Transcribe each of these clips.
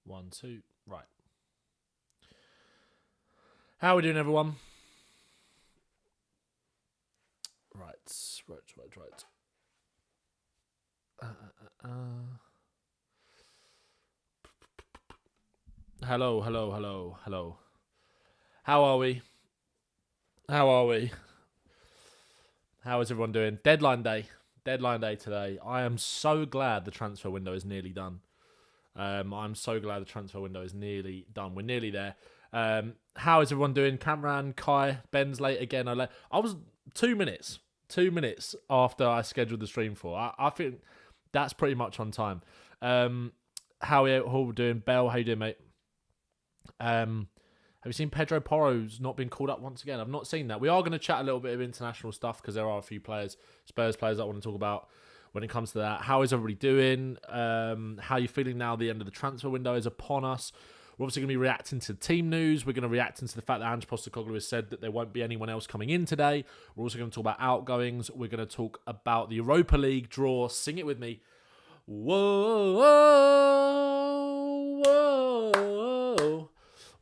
1, 2. Right. How are we doing, everyone? Right. Hello. How are we? How is everyone doing? Deadline day today. I am so glad the transfer window is nearly done. I'm so glad the transfer window is nearly done. We're nearly there. How is everyone doing? Cameron, Kai, Ben's late again. I was 2 minutes after I scheduled the stream for. I think that's pretty much on time. How are you all doing? Bell, how you doing, mate? Have you seen Pedro Porro's not been called up once again? I've not seen that. We are going to chat a little bit of international stuff because there are a few Spurs players I want to talk about when it comes to that. How is everybody doing? How are you feeling now the end of the transfer window is upon us? We're obviously going to be reacting to team news. We're going to react into the fact that Ange Postecoglou has said that there won't be anyone else coming in today. We're also going to talk about outgoings. We're going to talk about the Europa League draw. Sing it with me. Whoa.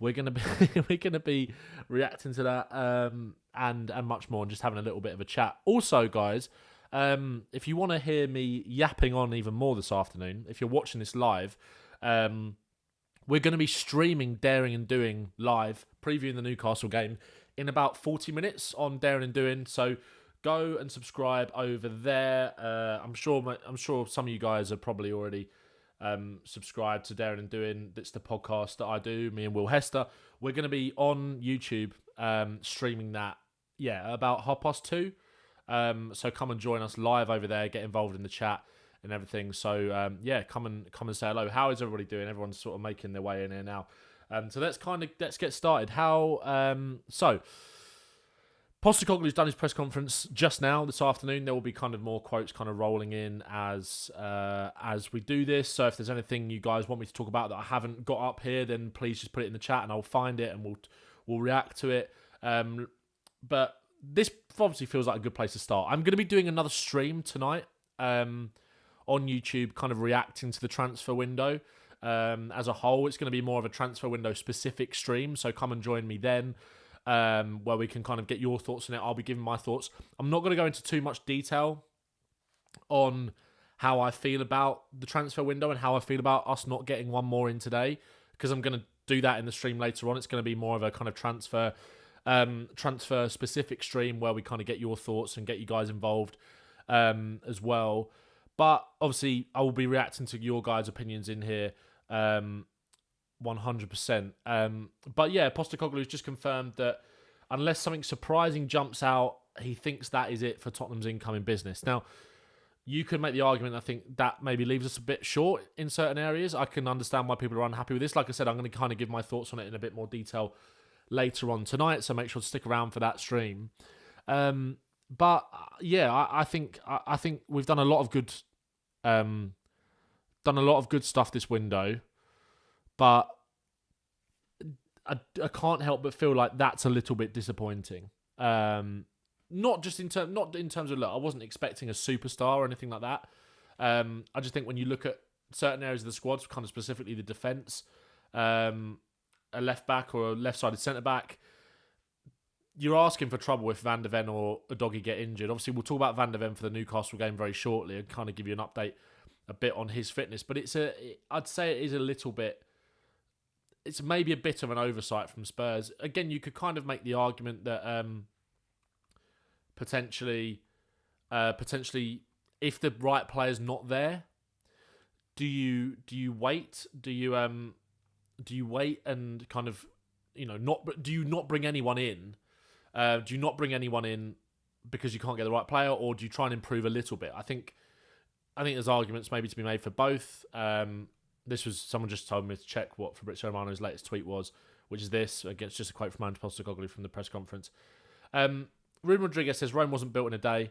We're gonna be reacting to that and much more, and just having a little bit of a chat. Also, guys, if you want to hear me yapping on even more this afternoon, if you're watching this live, we're going to be streaming Daring and Doing live, previewing the Newcastle game in about 40 minutes on Daring and Doing. So go and subscribe over there. I'm sure some of you guys are probably already subscribed to Daring and Doing. That's the podcast that I do, me and Will Hester. We're going to be on YouTube streaming that, about 2:30. So come and join us live over there, get involved in the chat and everything. So come and say hello. How is everybody doing? Everyone's sort of making their way in here now. So let's get started. So Postecoglou's done his press conference just now this afternoon. There will be kind of more quotes kind of rolling in as we do this. So if there's anything you guys want me to talk about that I haven't got up here, then please just put it in the chat and I'll find it and we'll react to it. But this obviously feels like a good place to start. I'm going to be doing another stream tonight on YouTube, kind of reacting to the transfer window as a whole. It's going to be more of a transfer window specific stream, so come and join me then. Where we can kind of get your thoughts on it. I'll be giving my thoughts. I'm not going to go into too much detail on how I feel about the transfer window and how I feel about us not getting one more in today, because I'm going to do that in the stream later on. It's going to be more of a kind of transfer specific stream where we kind of get your thoughts and get you guys involved as well. But obviously, I will be reacting to your guys' opinions in here 100%. But yeah, Postecoglou's just confirmed that unless something surprising jumps out, he thinks that is it for Tottenham's incoming business. Now, you could make the argument, I think, that maybe leaves us a bit short in certain areas. I can understand why people are unhappy with this. Like I said, I'm going to kind of give my thoughts on it in a bit more detail later on tonight, so make sure to stick around for that stream. But yeah, I think we've done a lot of good stuff this window. But I can't help but feel like that's a little bit disappointing. Not in terms of, look, I wasn't expecting a superstar or anything like that. I just think when you look at certain areas of the squad, kind of specifically the defence, a left back or a left-sided centre back, you're asking for trouble if Van der Ven or Udogie get injured. Obviously, we'll talk about Van der Ven for the Newcastle game very shortly and kind of give you an update a bit on his fitness. But I'd say it is a little bit. It's maybe a bit of an oversight from Spurs. Again, you could kind of make the argument that potentially, if the right player's not there, do you wait? Do you wait and kind of, do you not bring anyone in? Do you not bring anyone in because you can't get the right player, or do you try and improve a little bit? I think there's arguments maybe to be made for both. This was, someone just told me to check what Fabrizio Romano's latest tweet was, which is this. Again, it's just a quote from Ange Postecoglou from the press conference. Ruben Rodriguez says, Rome wasn't built in a day.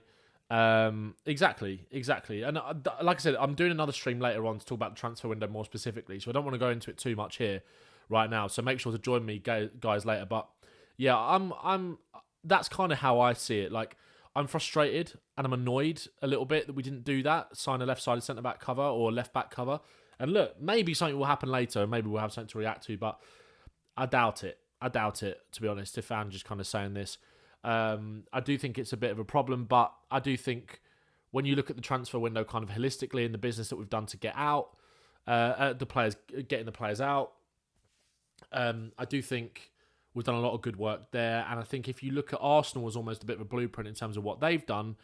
Exactly. And like I said, I'm doing another stream later on to talk about the transfer window more specifically, so I don't want to go into it too much here right now. So make sure to join me, guys, later. But yeah, I'm. That's kind of how I see it. Like, I'm frustrated and I'm annoyed a little bit that we didn't do that, sign a left-sided centre-back cover or left-back cover. And look, maybe something will happen later, and maybe we'll have something to react to, but I doubt it. To be honest, if I'm just kind of saying this. I do think it's a bit of a problem, but I do think when you look at the transfer window kind of holistically and the business that we've done to get out, getting the players out, I do think we've done a lot of good work there. And I think if you look at Arsenal as almost a bit of a blueprint in terms of what they've done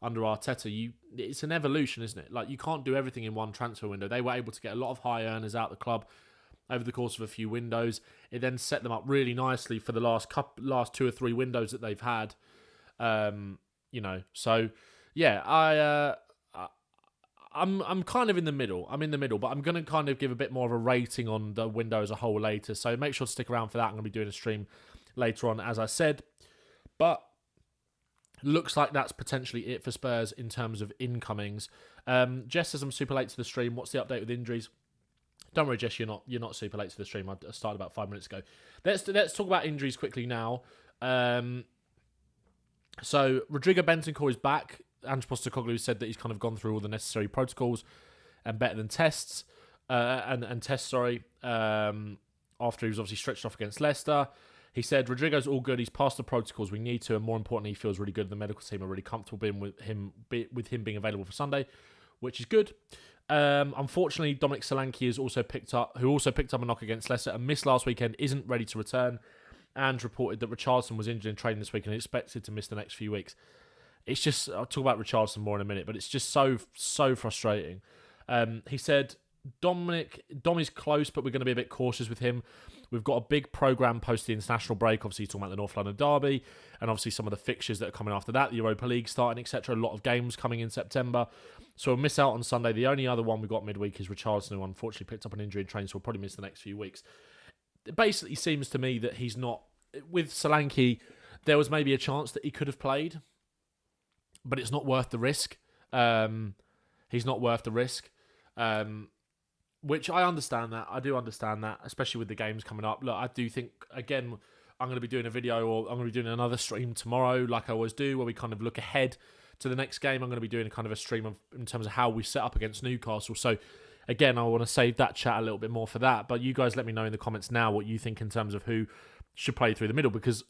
under Arteta, it's an evolution, isn't it? Like, you can't do everything in one transfer window. They were able to get a lot of high earners out of the club over the course of a few windows. It then set them up really nicely for the last 2 or 3 windows that they've had. So yeah, I'm kind of in the middle. I'm in the middle, but I'm going to kind of give a bit more of a rating on the window as a whole later. So make sure to stick around for that. I'm going to be doing a stream later on, as I said. But looks like that's potentially it for Spurs in terms of incomings. Jess says I'm super late to the stream. What's the update with injuries? Don't worry, Jess, you're not super late to the stream. I started about 5 minutes ago. Let's talk about injuries quickly now. So Rodrigo Bentancur is back. Ange Postecoglou said that he's kind of gone through all the necessary protocols and better than tests after he was obviously stretched off against Leicester. He said Rodrigo's all good. He's passed the protocols we need to, and more importantly, he feels really good. The medical team are really comfortable being with him being available for Sunday, which is good. Unfortunately, Dominic Solanke who also picked up a knock against Leicester and missed last weekend, isn't ready to return, and reported that Richarlison was injured in training this week and expected to miss the next few weeks. It's just, I'll talk about Richarlison more in a minute, but it's just so frustrating. He said Dom is close, but we're going to be a bit cautious with him. We've got a big programme post the international break. Obviously, he's talking about the North London derby, and obviously some of the fixtures that are coming after that, the Europa League starting, etc. A lot of games coming in September. So we'll miss out on Sunday. The only other one we've got midweek is Richarlison, who unfortunately picked up an injury in training, so we'll probably miss the next few weeks. It basically seems to me that he's not... With Solanke, there was maybe a chance that he could have played, but it's not worth the risk. He's not worth the risk. Which I understand that. I do understand that, especially with the games coming up. Look, I do think, again, I'm going to be doing a video, or I'm going to be doing another stream tomorrow, like I always do, where we kind of look ahead to the next game. I'm going to be doing a kind of a stream in terms of how we set up against Newcastle. So, again, I want to save that chat a little bit more for that. But you guys let me know in the comments now what you think in terms of who should play through the middle, because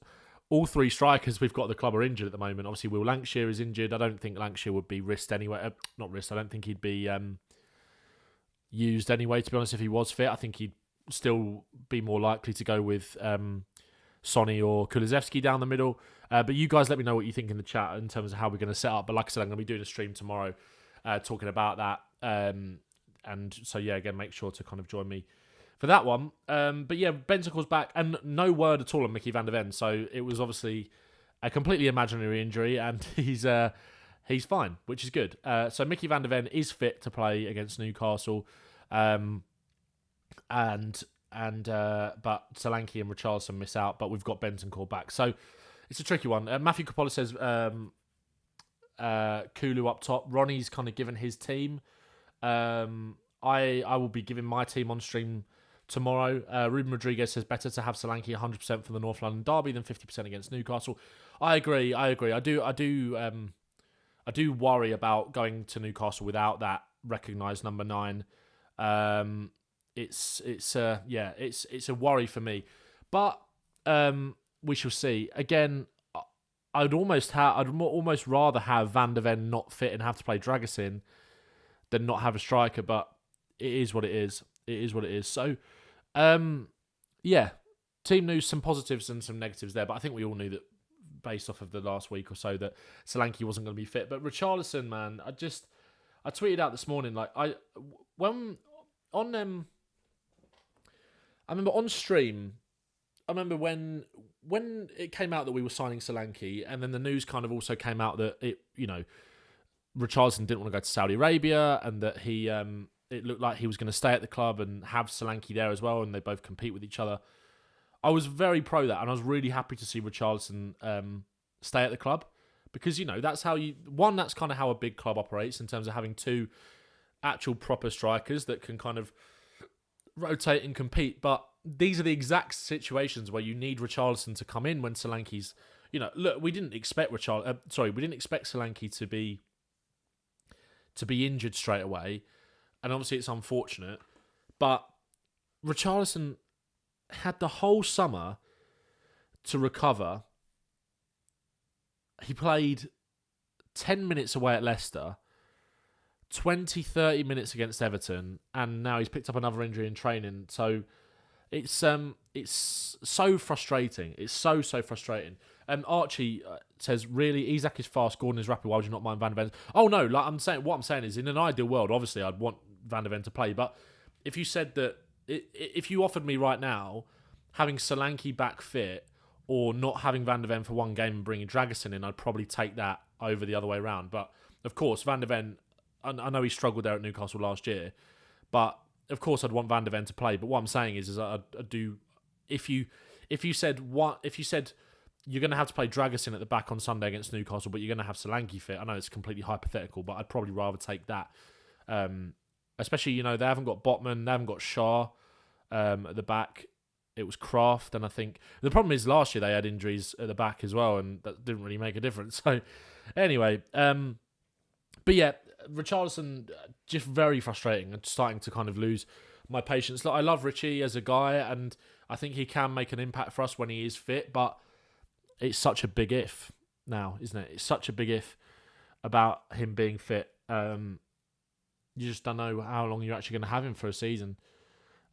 all 3 strikers we've got at the club are injured at the moment. Obviously, Will Lancashire is injured. I don't think Lancashire would be risked anyway. Not risked. I don't think he'd be used anyway, to be honest. If he was fit, I think he'd still be more likely to go with Sonny or Kulusevski down the middle. But you guys let me know what you think in the chat in terms of how we're going to set up. But like I said, I'm going to be doing a stream tomorrow talking about that. And so, yeah, again, make sure to kind of join me for that one. But yeah, Bentancur's back, and no word at all on Mickey van der Ven. So it was obviously a completely imaginary injury, and he's fine, which is good. So Mickey van der Ven is fit to play against Newcastle, but Solanke and Richarlison miss out. But we've got Bentancur back, so it's a tricky one. Matthew Coppola says Kulu up top. Ronnie's kind of given his team. I will be giving my team on stream tomorrow. Ruben Rodriguez says better to have Solanke 100% for the North London derby than 50% against Newcastle. I agree. I do worry about going to Newcastle without that recognised number 9. It's a worry for me, but we shall see. Again, I'd almost rather have Van der Ven not fit and have to play Dragusin than not have a striker, but it is what it is. It is what it is. So, team news, some positives and some negatives there, but I think we all knew that based off of the last week or so that Solanke wasn't going to be fit. But Richarlison, man, I tweeted out this morning, like, I remember on stream, I remember when it came out that we were signing Solanke, and then the news kind of also came out that Richarlison didn't want to go to Saudi Arabia, and that it looked like he was going to stay at the club and have Solanke there as well, and they both compete with each other. I was very pro that, and I was really happy to see Richarlison stay at the club, because that's how that's kind of how a big club operates in terms of having 2 actual proper strikers that can kind of rotate and compete. But these are the exact situations where you need Richarlison to come in when Solanke's. Look, we didn't expect Solanke to be injured straight away, and obviously it's unfortunate. But Richarlison had the whole summer to recover. He played 10 minutes away at Leicester, 20, 30 minutes against Everton, and now he's picked up another injury in training. So it's so frustrating. It's so frustrating. Archie says, really, Isak is fast, Gordon is rapid. Why would you not mind Van der Ven? Oh no, what I'm saying is, in an ideal world, obviously I'd want Van der Ven to play. But if you said that, if you offered me right now having Solanke back fit or not having Van der Ven for one game and bringing Dragusin in, I'd probably take that over the other way around. But of course, Van der Ven, I know he struggled there at Newcastle last year, but of course I'd want Van der Ven to play. But what I'm saying is I'd do, if you said you're going to have to play Dragusin at the back on Sunday against Newcastle, but you're going to have Solanke fit. I know it's completely hypothetical, but I'd probably rather take that. Especially, they haven't got Bowman, they haven't got Shaw at the back. It was Kraft, and I think the problem is last year they had injuries at the back as well, and that didn't really make a difference. So, anyway, but yeah, Richarlison, just very frustrating and starting to kind of lose my patience. Look, I love Richie as a guy, and I think he can make an impact for us when he is fit, but it's such a big if now, isn't it? It's such a big if about him being fit. You just don't know how long you're actually going to have him for a season.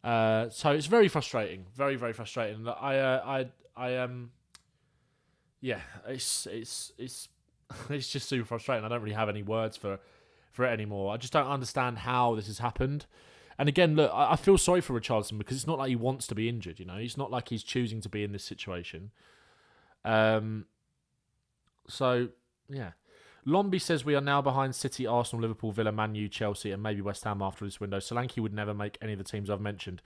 So it's very frustrating, very, very frustrating. Yeah, it's it's just super frustrating. I don't really have any words for it anymore. I just don't understand how this has happened. And again, look, I feel sorry for Richarlison because it's not like he wants to be injured. It's not like he's choosing to be in this situation. So yeah. Lombi says we are now behind City, Arsenal, Liverpool, Villa, Man U, Chelsea, and maybe West Ham after this window. Solanke would never make any of the teams I've mentioned.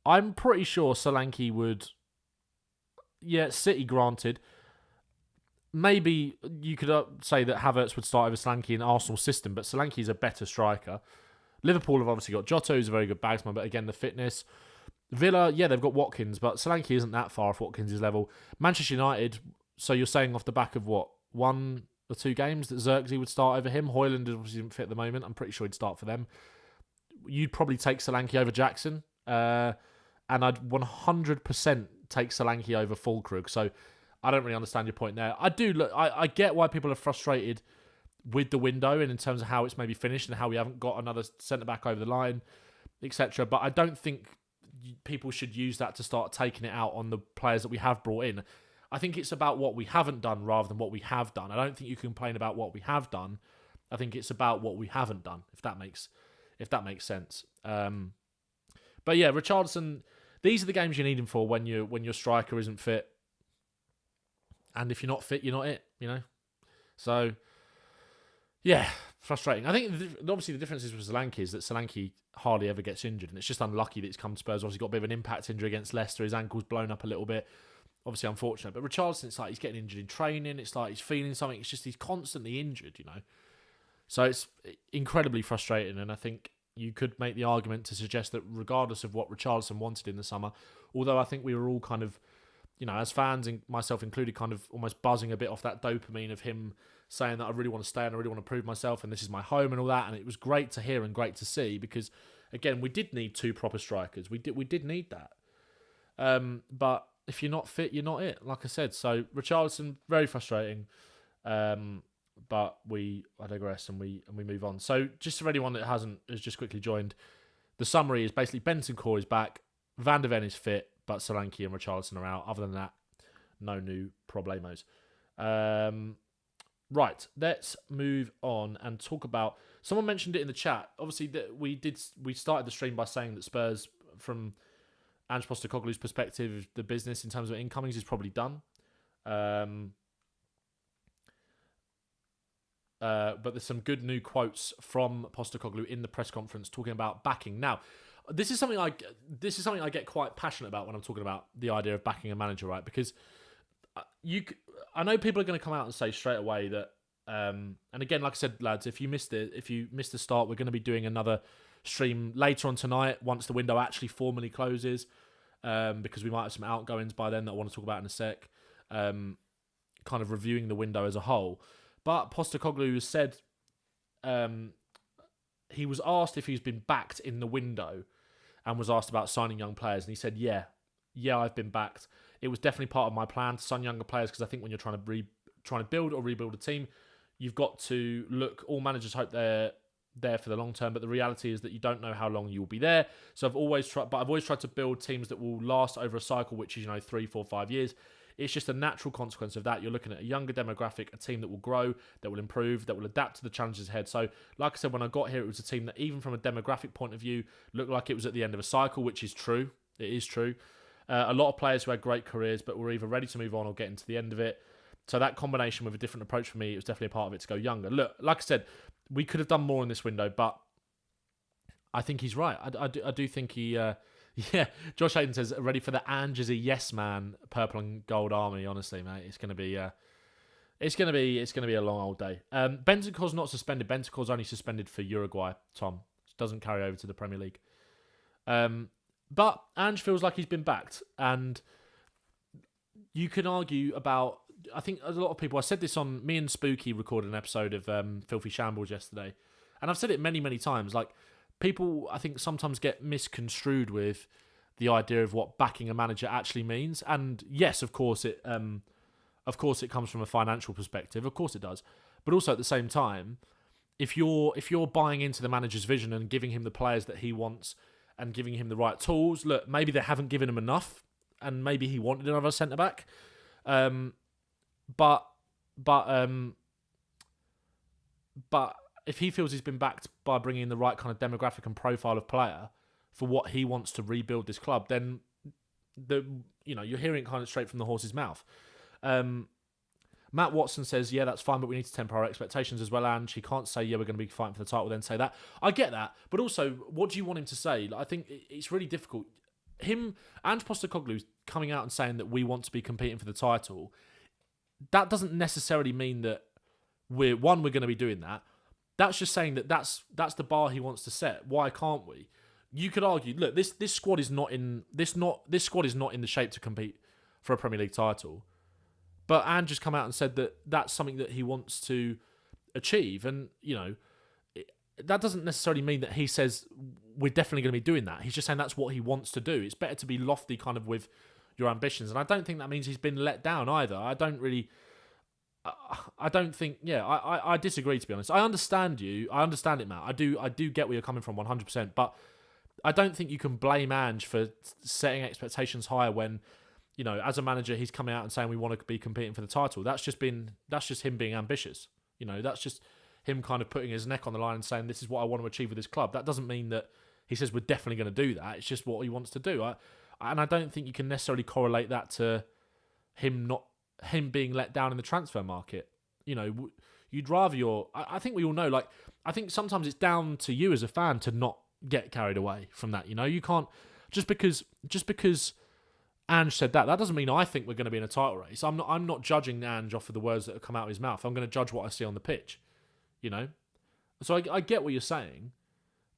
I'm pretty sure Solanke would. Yeah, City granted. Maybe you could say that Havertz would start over Solanke in Arsenal's system, but Solanke is a better striker. Liverpool have obviously got Jota, who's a very good bagsman, but again, the fitness. Villa, yeah, they've got Watkins, but Solanke isn't that far off Watkins' level. Manchester United, so you're saying off the back of what? 1 or 2 games that Xerxes would start over him. Højlund obviously didn't fit at the moment. I'm pretty sure he'd start for them. You'd probably take Solanke over Jackson. And I'd 100% take Solanke over Füllkrug. So I don't really understand your point there. I get why people are frustrated with the window and in terms of how it's maybe finished and how we haven't got another centre-back over the line, etc. But I don't think people should use that to start taking it out on the players that we have brought in. I think it's about what we haven't done rather than what we have done. I don't think you can complain about what we have done. I think it's about what we haven't done, if that makes sense. But yeah, Richarlison, these are the games you need him for when your striker isn't fit. And if you're not fit, you're not it, So, yeah, frustrating. I think obviously the difference is with Solanke is that Solanke hardly ever gets injured, and it's just unlucky that he's come to Spurs. Obviously got a bit of an impact injury against Leicester. His ankle's blown up a little bit. Obviously unfortunate. But Richarlison, it's like he's getting injured in training. It's like he's feeling something. It's just he's constantly injured, So it's incredibly frustrating, and I think you could make the argument to suggest that regardless of what Richarlison wanted in the summer, although I think we were all kind of, as fans, and myself included, kind of almost buzzing a bit off that dopamine of him saying that I really want to stay and I really want to prove myself and this is my home and all that, and it was great to hear and great to see because, again, we did need 2 proper strikers. We did need that. But if you're not fit, you're not it, like I said. So Richarlison, very frustrating. But I digress and we move on. So just for anyone that has just quickly joined, the summary is basically Bentancur is back, Van der Ven is fit, but Solanke and Richarlison are out. Other than that, no new problemos. Right, let's move on and talk about. Someone mentioned it in the chat. Obviously, we started the stream by saying that Spurs, from Ange Postecoglou's perspective, the business in terms of incomings is probably done. But there's some good new quotes from Postecoglou in the press conference talking about backing. Now, this is something I get quite passionate about when I'm talking about the idea of backing a manager, right? Because I know people are going to come out and say straight away that, and again, like I said, lads, if you missed the start, we're going to be doing another stream later on tonight once the window actually formally closes, because we might have some outgoings by then that I want to talk about in a sec, kind of reviewing the window as a whole. But Postecoglou said he was asked if he's been backed in the window, and was asked about signing young players, and he said, yeah, I've been backed. It was definitely part of my plan to sign younger players, because I think when you're trying to build or rebuild a team, you've got to look. All managers hope they're there for the long term, but the reality is that you don't know how long you will be there. So I've always tried to build teams that will last over a cycle, which is 3, 4, 5 years. It's just a natural consequence of that. You're looking at a younger demographic, a team that will grow, that will improve, that will adapt to the challenges ahead. So, like I said, when I got here, it was a team that, even from a demographic point of view, looked like it was at the end of a cycle, which is true. It is true. A lot of players who had great careers, but were either ready to move on or getting to the end of it. So that combination with a different approach for me, it was definitely a part of it to go younger. Look, like I said, we could have done more in this window, but I think he's right. I do think he... yeah, Josh Hayden says, ready for the Ange is a yes man, purple and gold army. Honestly, mate, it's gonna be a long old day. Bentancur's not suspended. Bentancur's only suspended for Uruguay. Tom doesn't carry over to the Premier League. But Ange feels like he's been backed, and you can argue about. I think a lot of people. I said this on me and Spooky recorded an episode of Filthy Shambles yesterday, and I've said it many times. Like, people, I think, sometimes get misconstrued with the idea of what backing a manager actually means. And yes, of course it comes from a financial perspective. Of course it does. But also at the same time, if you're buying into the manager's vision and giving him the players that he wants and giving him the right tools, look, maybe they haven't given him enough, and maybe he wanted another centre back. But if he feels he's been backed by bringing in the right kind of demographic and profile of player for what he wants to rebuild this club, then you're hearing it kind of straight from the horse's mouth. Matt Watson says, yeah, that's fine, but we need to temper our expectations as well, and he can't say, yeah, we're going to be fighting for the title, then say that. I get that, but also, what do you want him to say? Like, I think it's really difficult. Ange Postecoglou's coming out and saying that we want to be competing for the title. That doesn't necessarily mean that we're going to be doing that. That's just saying that that's the bar he wants to set. Why can't we? You could argue, look, this squad is not in this squad is not in the shape to compete for a Premier League title. But Ange just come out and said that that's something that he wants to achieve, and that doesn't necessarily mean that he says we're definitely going to be doing that. He's just saying that's what he wants to do. It's better to be lofty, kind of, with your ambitions, and I don't think that means he's been let down either. I disagree, to be honest. I understand you. I understand it, Matt. I do get where you're coming from 100%, but I don't think you can blame Ange for setting expectations higher when, as a manager, he's coming out and saying we want to be competing for the title. That's just him being ambitious. That's just him kind of putting his neck on the line and saying, this is what I want to achieve with this club. That doesn't mean that he says we're definitely going to do that. It's just what he wants to do. And I don't think you can necessarily correlate that to him being let down in the transfer market. You'd rather I think we all know, like, I think sometimes it's down to you as a fan to not get carried away from that. You can't, just because Ange said that doesn't mean I think we're going to be in a title race. I'm not judging Ange off of the words that have come out of his mouth. I'm going to judge what I see on the pitch, So I get what you're saying,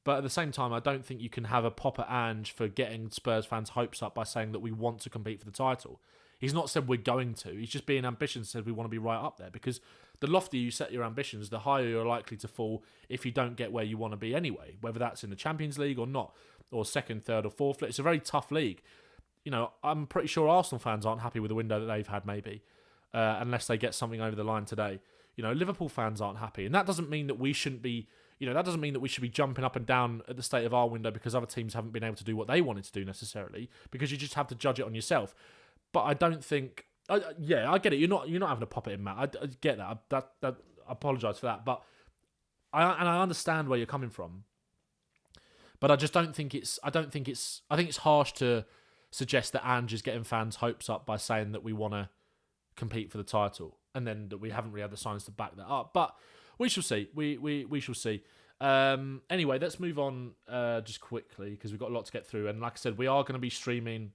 but at the same time, I don't think you can have a pop at Ange for getting Spurs fans' hopes up by saying that we want to compete for the title. He's not said we're going to. He's just being ambitious and said we want to be right up there, because the loftier you set your ambitions, the higher you're likely to fall if you don't get where you want to be anyway, whether that's in the Champions League or not, or second, third or fourth. It's a very tough league. I'm pretty sure Arsenal fans aren't happy with the window that they've had, maybe, unless they get something over the line today. Liverpool fans aren't happy, and that doesn't mean that we shouldn't be. That doesn't mean that we should be jumping up and down at the state of our window because other teams haven't been able to do what they wanted to do necessarily, because you just have to judge it on yourself. But I don't think. I get it. You're not having a pop at him, Matt. I get that. I apologise for that. But I understand where you're coming from. But I just don't think it's. I think it's harsh to suggest that Ange is getting fans' hopes up by saying that we want to compete for the title, and then that we haven't really had the signs to back that up. But we shall see. We shall see. Anyway, let's move on just quickly, because we've got a lot to get through. And like I said, we are going to be streaming.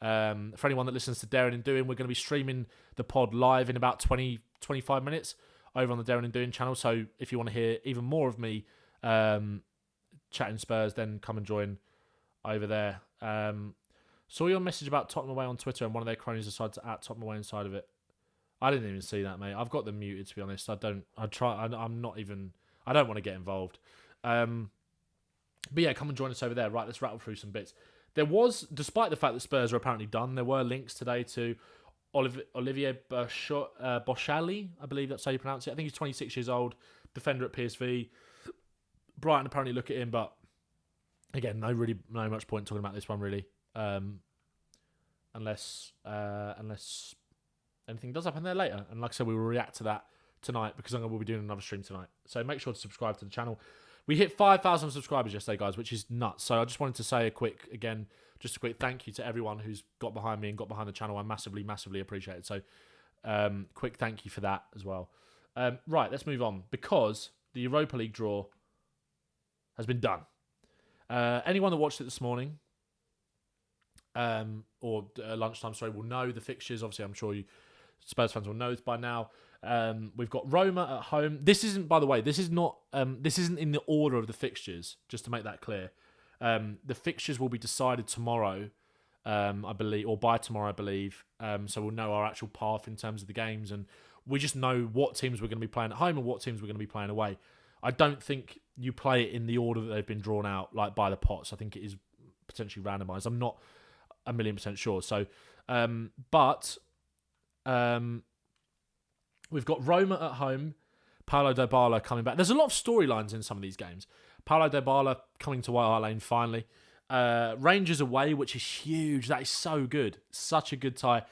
For anyone that listens to Daring and Doing, we're going to be streaming the pod live in about 20-25 minutes over on the Daring and Doing channel. So if you want to hear even more of me chatting Spurs, then come and join over there. Saw your message about Tottenham away on Twitter, and one of their cronies decided to at Tottenham away inside of it. I didn't even see that, mate. I've got them muted, to be honest. I don't want to get involved. But yeah, come and join us over there. Right, let's rattle through some bits. There was, despite the fact that Spurs are apparently done, there were links today to Olivier Boschali, I believe that's how you pronounce it. I think he's 26 years old, defender at PSV. Brighton apparently look at him, but again, no much point talking about this one really, unless anything does happen there later. And like I said, we will react to that tonight because we'll be doing another stream tonight. So make sure to subscribe to the channel. We hit 5,000 subscribers yesterday, guys, which is nuts. So I just wanted to say a quick thank you to everyone who's got behind me and got behind the channel. I massively, massively appreciate it. So quick thank you for that as well. Right, let's move on because the Europa League draw has been done. Anyone that watched it this morning or lunchtime, will know the fixtures. Obviously, I'm sure you Spurs fans will know this by now. We've got Roma at home. This isn't, by the way, this isn't in the order of the fixtures, just to make that clear. The fixtures will be decided tomorrow, I believe, or by tomorrow, I believe. So we'll know our actual path in terms of the games, and we just know what teams we're going to be playing at home and what teams we're going to be playing away. I don't think you play it in the order that they've been drawn out, like by the pots. I think it is potentially randomised. I'm not 1,000,000% sure. So, we've got Roma at home, Paulo Dybala coming back. There's a lot of storylines in some of these games. Paulo Dybala coming to White Hart Lane finally. Rangers away, which is huge. That is so good. Such a good tie.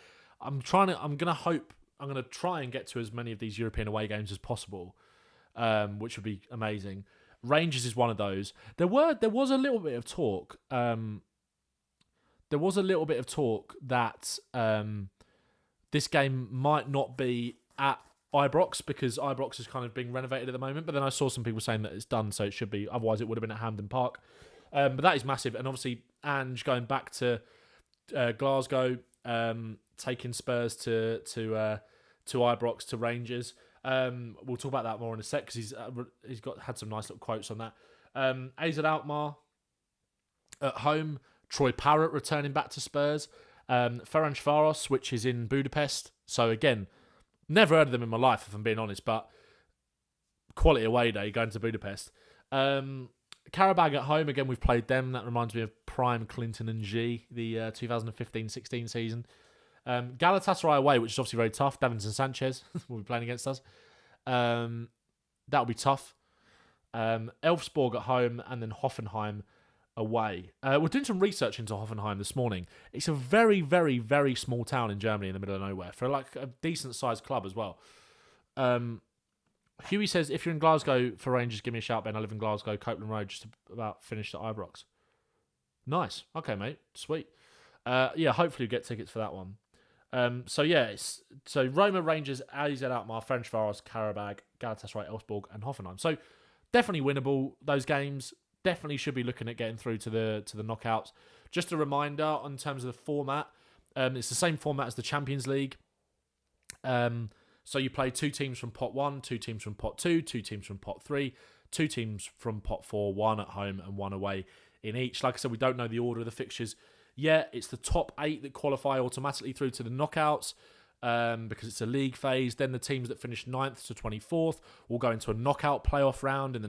I'm going to try and get to as many of these European away games as possible, which would be amazing. Rangers is one of those. There was a little bit of talk. That this game might not be at Ibrox because Ibrox is kind of being renovated at the moment. But then I saw some people saying that it's done, so it should be. Otherwise, it would have been at Hampden Park. But that is massive. And obviously, Ange going back to Glasgow, taking Spurs to Ibrox, to Rangers. We'll talk about that more in a sec because he's had some nice little quotes on that. AZ Alkmaar at home. Troy Parrott returning back to Spurs. Ferencváros, which is in Budapest. So again, never heard of them in my life, if I'm being honest, but quality away day going to Budapest. Karabag at home, again, we've played them. That reminds me of prime Clinton and G, the 2015-16 season. Galatasaray away, which is obviously very tough. Davinson Sanchez will be playing against us. That'll be tough. Elfsborg at home, and then Hoffenheim away. We're doing some research into Hoffenheim this morning. It's a very, very, very small town in Germany in the middle of nowhere for like a decent sized club as well. Huey says, if you're in Glasgow for Rangers, give me a shout, Ben. I live in Glasgow, Copeland Road, just about finished at Ibrox. Nice. Okay, mate. Sweet. Yeah, hopefully you get tickets for that one. So Roma, Rangers, AZ Alkmaar, Ferencváros, Karabag, Galatasaray, Elfsborg, and Hoffenheim. So definitely winnable, those games. Definitely should be looking at getting through to the knockouts. Just a reminder in terms of the format, it's the same format as the Champions League. So you play 2 teams from pot 1, 2 teams from pot 2, 2 teams from pot 3, 2 teams from pot 4, 1 at home and 1 away in each. Like I said, we don't know the order of the fixtures yet. It's the top 8 that qualify automatically through to the knockouts. Because it's a league phase. Then the teams that finish 9th to 24th will go into a knockout playoff round in the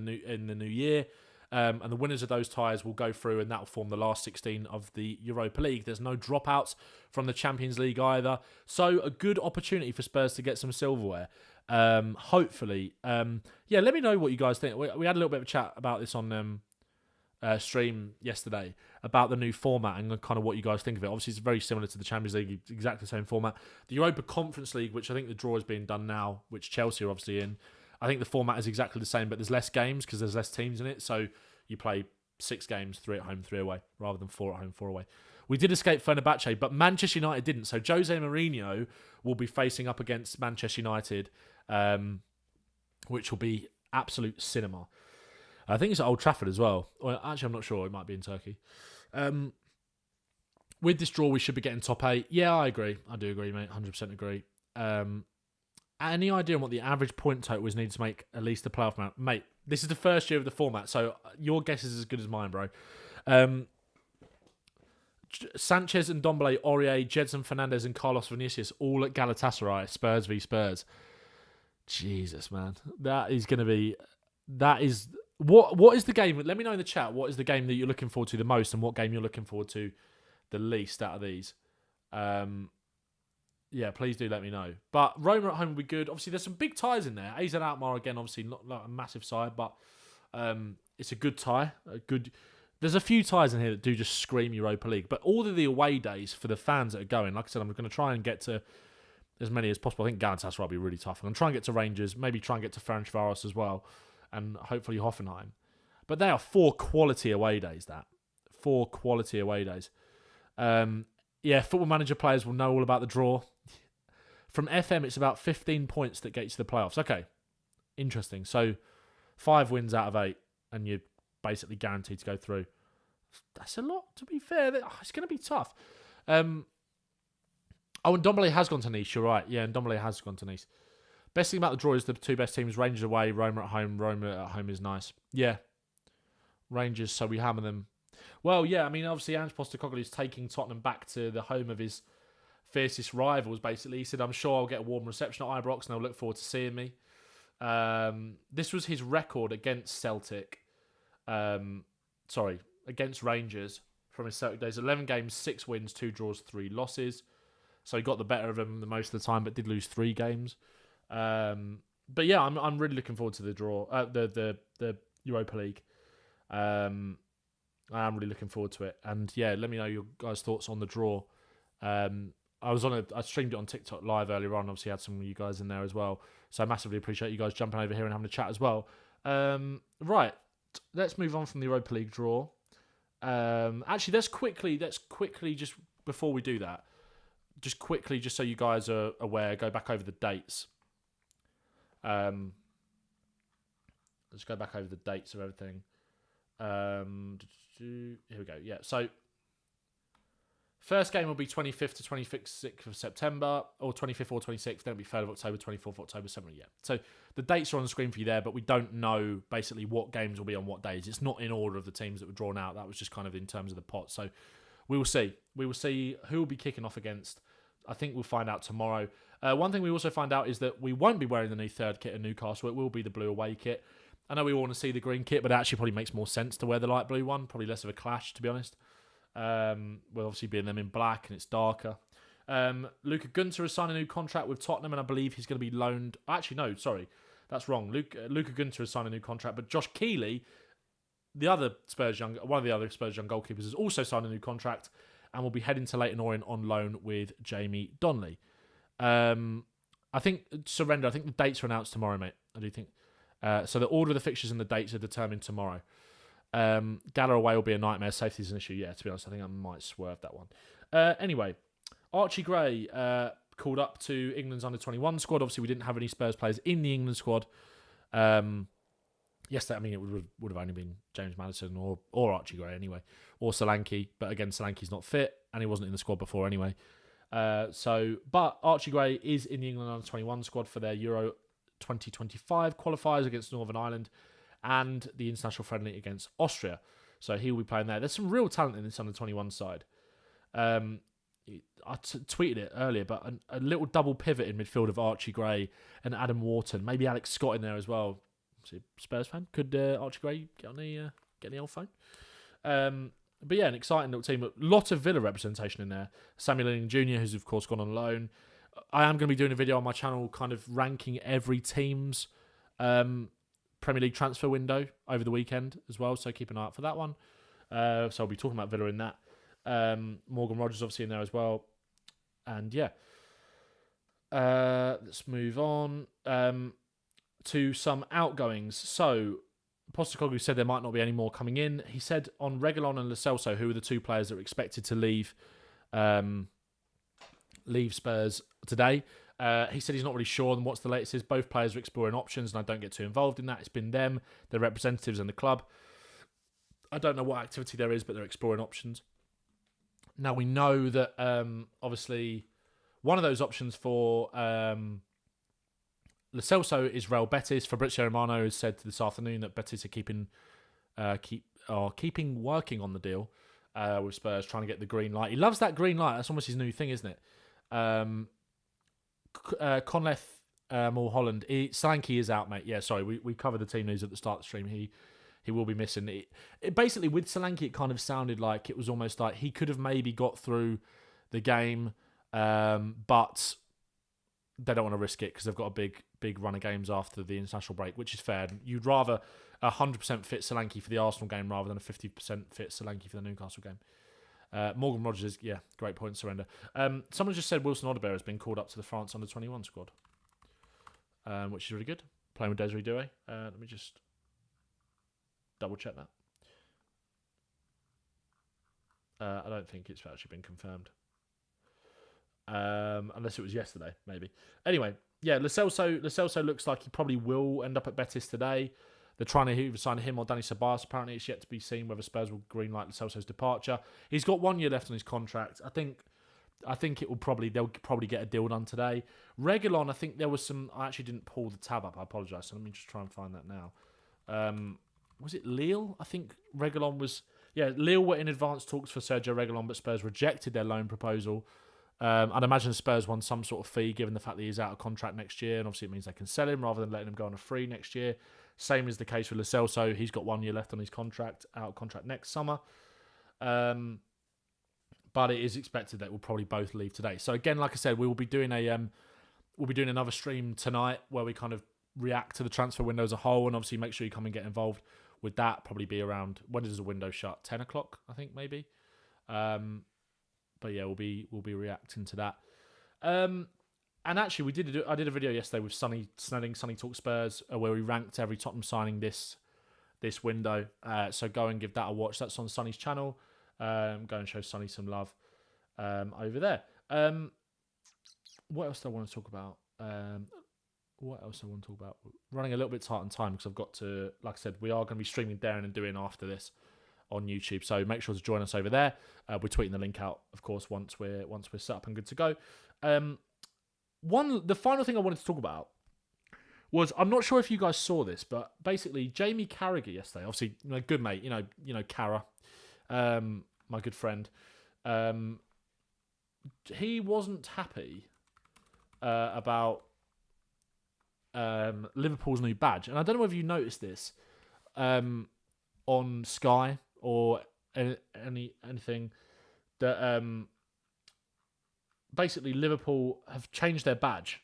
new year. And the winners of those ties will go through, and that will form the last 16 of the Europa League. There's no dropouts from the Champions League either. So a good opportunity for Spurs to get some silverware. Hopefully. Yeah, let me know what you guys think. We had a little bit of a chat about this on stream yesterday about the new format and kind of what you guys think of it. Obviously, it's very similar to the Champions League, exactly the same format. The Europa Conference League, which I think the draw is being done now, which Chelsea are obviously in, I think the format is exactly the same, but there's less games because there's less teams in it. So you play 6 games, 3 at home, 3 away, rather than 4 at home, 4 away. We did escape Fenerbahce, but Manchester United didn't. So Jose Mourinho will be facing up against Manchester United, which will be absolute cinema. I think it's at Old Trafford as well. Well, actually, I'm not sure. It might be in Turkey. With this draw, we should be getting top 8. Yeah, I agree. I do agree, mate. 100% agree. Any idea on what the average point total is needed to make at least the playoff map? Mate, this is the first year of the format, so your guess is as good as mine, bro. Sanchez and Ndombele, Aurier, Jedson Fernandez and Carlos Vinicius, all at Galatasaray, Spurs v Spurs. Jesus, man. That is going to be... That is... What is the game? Let me know in the chat. What is the game that you're looking forward to the most, and what game you're looking forward to the least out of these? Yeah, please do let me know. But Roma at home will be good. Obviously, there's some big ties in there. AZ Alkmaar again, obviously not like a massive side, but it's a good tie. There's a few ties in here that do just scream Europa League. But all of the away days for the fans that are going, like I said, I'm going to try and get to as many as possible. I think Galatasaray will be really tough. I'm going to try and get to Rangers, maybe try and get to Ferencvaros as well, and hopefully Hoffenheim. But they are 4 quality away days, 4 quality away days. Yeah, Football Manager players will know all about the draw. From FM, it's about 15 points that get you to the playoffs. Okay, interesting. So 5 wins out of 8, and you're basically guaranteed to go through. That's a lot, to be fair. It's going to be tough. And Ndombele has gone to Nice, you're right. Yeah, Ndombele has gone to Nice. Best thing about the draw is the 2 best teams, Rangers away, Roma at home. Roma at home is nice. Yeah. Rangers, so we hammer them. Well, yeah, I mean, obviously, Ange Postecoglou is taking Tottenham back to the home of his fiercest rivals, basically. He said, I'm sure I'll get a warm reception at Ibrox, and they'll look forward to seeing me. This was his record against Celtic. Against Rangers from his Celtic days. 11 games, 6 wins, 2 draws, 3 losses. So he got the better of them the most of the time, but did lose 3 games. But yeah, I'm really looking forward to the draw, the Europa League. I am really looking forward to it. And yeah, let me know your guys' thoughts on the draw. I streamed it on TikTok live earlier on. Obviously, had some of you guys in there as well. So I massively appreciate you guys jumping over here and having a chat as well. Right, let's move on from the Europa League draw. Actually, let's quickly just before we do that, just so you guys are aware, go back over the dates. Let's go back over the dates of everything. Here we go. Yeah, so first game will be 25th to 26th of September, or 25th or 26th. Then it'll be 3rd of October, 24th of October, 7th. Yeah. So the dates are on the screen for you there, but we don't know basically what games will be on what days. It's not in order of the teams that were drawn out. That was just kind of in terms of the pot. So we will see. We will see who will be kicking off against. I think we'll find out tomorrow. One thing we also find out is that we won't be wearing the new 3rd kit at Newcastle. It will be the blue away kit. I know we all want to see the green kit, but it actually probably makes more sense to wear the light blue one. Probably less of a clash, to be honest. We'll obviously be in them in black and it's darker. Luka Gunter has signed a new contract with Tottenham, and I believe he's going to be loaned. Actually, no, sorry, that's wrong. Luka Gunter has signed a new contract, but Josh Keeley, one of the other Spurs young goalkeepers, has also signed a new contract and will be heading to Leyton Orient on loan with Jamie Donnelly. I think the dates are announced tomorrow, mate. I do think. So the order of the fixtures and the dates are determined tomorrow. Gala away will be a nightmare. Safety is an issue. Yeah, to be honest, I think I might swerve that one. Anyway, Archie Gray called up to England's under-21 squad. Obviously, we didn't have any Spurs players in the England squad. Yes, I mean, it would have only been James Maddison or Archie Gray anyway, or Solanke. But again, Solanke's not fit, and he wasn't in the squad before anyway. But Archie Gray is in the England under-21 squad for their Euro 2025 qualifiers against Northern Ireland and the international friendly against Austria. So he will be playing there. There's some real talent in this under-21 side. I tweeted it earlier, but a little double pivot in midfield of Archie Gray and Adam Wharton. Maybe Alex Scott in there as well. Spurs fan. Could Archie Gray get on the old phone? But yeah, an exciting little team. A lot of Villa representation in there. Samuel Inning Jr., who's of course gone on loan. I am going to be doing a video on my channel kind of ranking every team's Premier League transfer window over the weekend as well, so keep an eye out for that one. So I'll be talking about Villa in that. Morgan Rogers obviously in there as well. And yeah. Let's move on to some outgoings. So Postecoglou said there might not be any more coming in. He said on Reguilon and Lo Celso, who are the 2 players that are expected to leave Spurs today. He said he's not really sure on what's the latest is. Both players are exploring options, and I don't get too involved in that. It's been them, their representatives, and the club. I don't know what activity there is, but they're exploring options. Now, we know that, obviously, one of those options for Lo Celso is Real Betis. Fabrizio Romano has said this afternoon that Betis are keeping working on the deal with Spurs, trying to get the green light. He loves that green light. That's almost his new thing, isn't it? Conleth Mulholland. Solanke is out, mate. Yeah, sorry. We covered the team news at the start of the stream. he will be missing. It basically, with Solanke, it kind of sounded like it was almost like he could have maybe got through the game, but they don't want to risk it because they've got a big run of games after the international break, which is fair. You'd rather 100% fit Solanke for the Arsenal game rather than a 50% fit Solanke for the Newcastle game. Morgan Rogers, great point, surrender. Someone just said Wilson Odebear has been called up to the France under-21 squad, which is really good. Playing with Desiree Doué. Let me just double check that. I don't think it's actually been confirmed. Unless it was yesterday, maybe. Anyway, Lo Celso looks like he probably will end up at Betis today. They're trying to either sign him or Dani Ceballos. Apparently, it's yet to be seen whether Spurs will greenlight Lo Celso's departure. He's got 1 year left on his contract. I think they'll probably get a deal done today. Reguilon, I think there was some. I actually didn't pull the tab up. I apologise. So let me just try and find that now. Was it Lille? I think Reguilon was. Yeah, Lille were in advanced talks for Sergio Reguilon, but Spurs rejected their loan proposal. I'd imagine Spurs won some sort of fee given the fact that he's out of contract next year, and obviously it means they can sell him rather than letting him go on a free next year. Same is the case with Lo Celso. He's got 1 year left on his contract, out of contract next summer. But it is expected that we'll probably both leave today. So again, like I said, we will be doing another stream tonight where we kind of react to the transfer window as a whole, and obviously make sure you come and get involved with that. Probably be around, when does the window shut? 10 o'clock, I think, maybe. But yeah, we'll be reacting to that. And actually, I did a video yesterday with Sonny Snelling, Sonny Talk Spurs, where we ranked every Tottenham signing this window. So go and give that a watch. That's on Sonny's channel. Go and show Sonny some love over there. What else do I want to talk about? Running a little bit tight on time because I've got to, like I said, we are going to be streaming Darren and doing after this on YouTube. So make sure to join us over there. We're tweeting the link out, of course, once we're set up and good to go. The final thing I wanted to talk about was, I'm not sure if you guys saw this, but basically Jamie Carragher yesterday, obviously, good mate, Cara, my good friend, he wasn't happy about Liverpool's new badge, and I don't know whether you noticed this on Sky or anything that basically Liverpool have changed their badge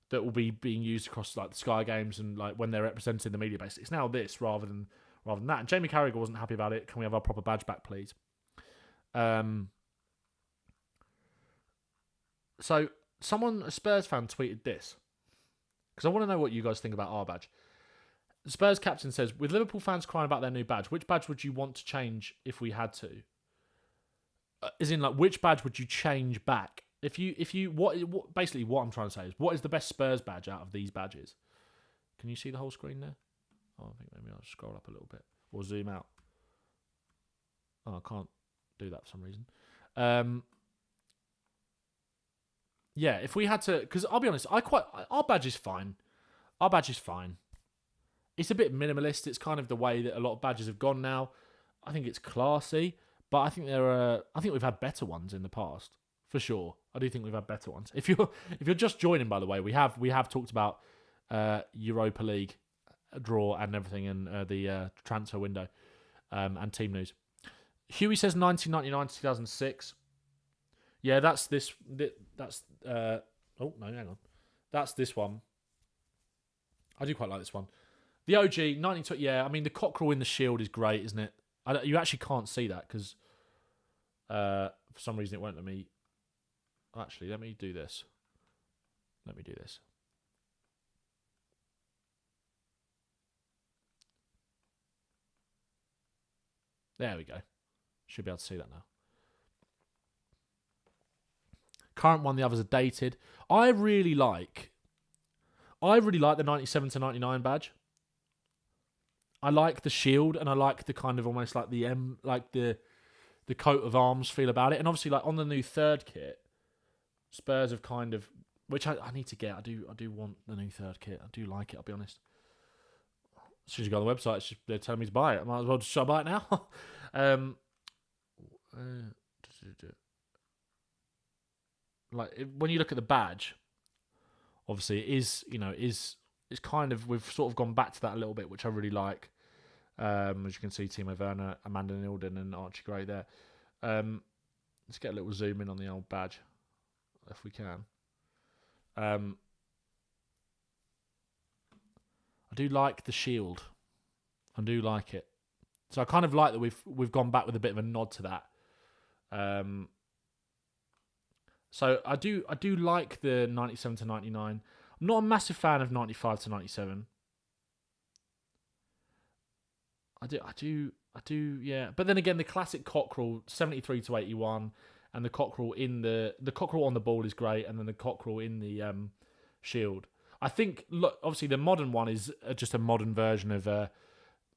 that will be being used across like the Sky games and like when they're representing the media base. It's now this rather than that. And Jamie Carragher wasn't happy about it. Can we have our proper badge back, please? So a Spurs fan tweeted this, because I want to know what you guys think about our badge. The Spurs captain says, with Liverpool fans crying about their new badge, which badge would you want to change if we had to? As in, like, which badge would you change back? Basically what I'm trying to say is, what is the best Spurs badge out of these badges? Can you see the whole screen there? Oh, I think maybe I'll scroll up a little bit or zoom out. Oh, I can't do that for some reason. Yeah, if we had to, because I'll be honest, our badge is fine. Our badge is fine. It's a bit minimalist. It's kind of the way that a lot of badges have gone now. I think it's classy, but I think we've had better ones in the past, for sure. I do think we've had better ones. If you're just joining, by the way, we have talked about Europa League draw and everything in the transfer window and team news. Huey says 1999 to 2006. Yeah, that's this. That's oh no, hang on. That's this one. I do quite like this one. The OG 1920. Yeah, I mean the cockerel in the shield is great, isn't it? You actually can't see that because for some reason it won't let me. Actually, let me do this. There we go. Should be able to see that now. Current one, the others are dated. I really like the 97 to 99 badge. I like the shield, and I like the kind of almost like the the coat of arms feel about it. And obviously, like on the new third kit, Spurs have kind of, which I need to get. I do want the new third kit. I do like it. I'll be honest. As soon as you go on the website, they're telling me to buy it. I might as well just buy it now. When you look at the badge, obviously it is, it's kind of, we've sort of gone back to that a little bit, which I really like. As you can see, Timo Werner, Amanda Nilden, and Archie Gray there. Let's get a little zoom in on the old badge, if we can. I do like the shield. I do like it. So I kind of like that we've gone back with a bit of a nod to that. So I do like the 97 to 99. I'm not a massive fan of 95 to 97. I do, yeah. But then again, the classic cockerel 73 to 81, and the cockerel in the cockerel on the ball is great, and then the cockerel in the shield. I think, look, obviously the modern one is just a modern version of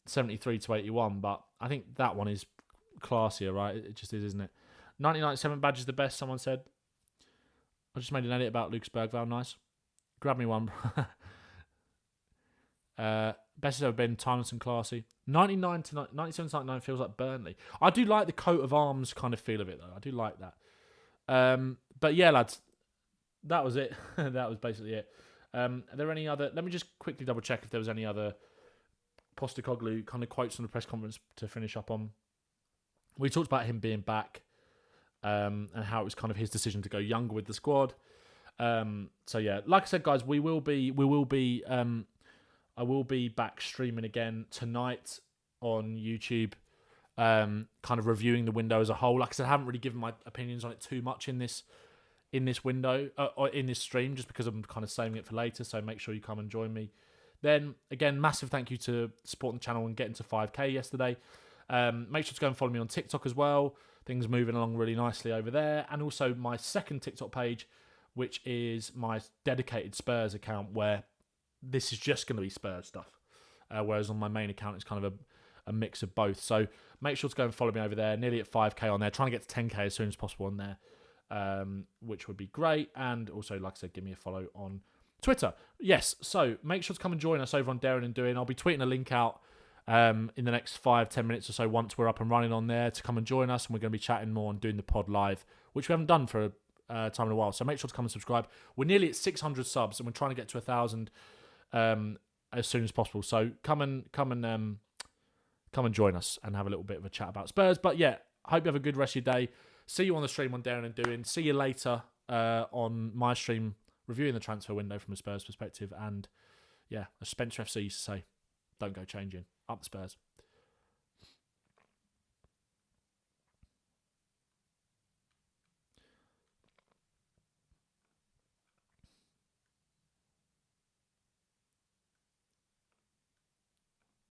73 to 81, but I think that one is classier, right? It just is, isn't it? 1997 badge is the best, someone said. I just made an edit about Lucas Bergvall, nice. Grab me one. Best has ever been, timeless and classy. 99 to 97 to 99 feels like Burnley. I do like the coat of arms kind of feel of it, though. I do like that. But yeah, lads, that was it. That was basically it. Are there any other... Let me just quickly double check if there was any other Postecoglou kind of quotes from the press conference to finish up on. We talked about him being back and how it was kind of his decision to go younger with the squad. So yeah, like I said, guys, I will be back streaming again tonight on YouTube, kind of reviewing the window as a whole. Like I said, I haven't really given my opinions on it too much in this window or in this stream, just because I'm kind of saving it for later. So make sure you come and join me. Then again, massive thank you to supporting the channel and getting to 5k yesterday. Make sure to go and follow me on TikTok as well. Things moving along really nicely over there, and also my second TikTok page, which is my dedicated Spurs account, where this is just going to be Spurs stuff. Whereas on my main account, it's kind of a mix of both. So make sure to go and follow me over there. Nearly at 5k on there. Trying to get to 10k as soon as possible on there, which would be great. And also, like I said, give me a follow on Twitter. Yes, so make sure to come and join us over on Daring and Doing. I'll be tweeting a link out in the next 5-10 minutes or so once we're up and running on there to come and join us. And we're going to be chatting more and doing the pod live, which we haven't done for a time in a while. So make sure to come and subscribe. We're nearly at 600 subs and we're trying to get to 1,000 as soon as possible. So come and join us and have a little bit of a chat about Spurs. But yeah, I hope you have a good rest of your day. See you on the stream on Daring and Doing. See you later on my stream reviewing the transfer window from a Spurs perspective. And yeah, as Spencer FC used to say, don't go changing. Up the Spurs.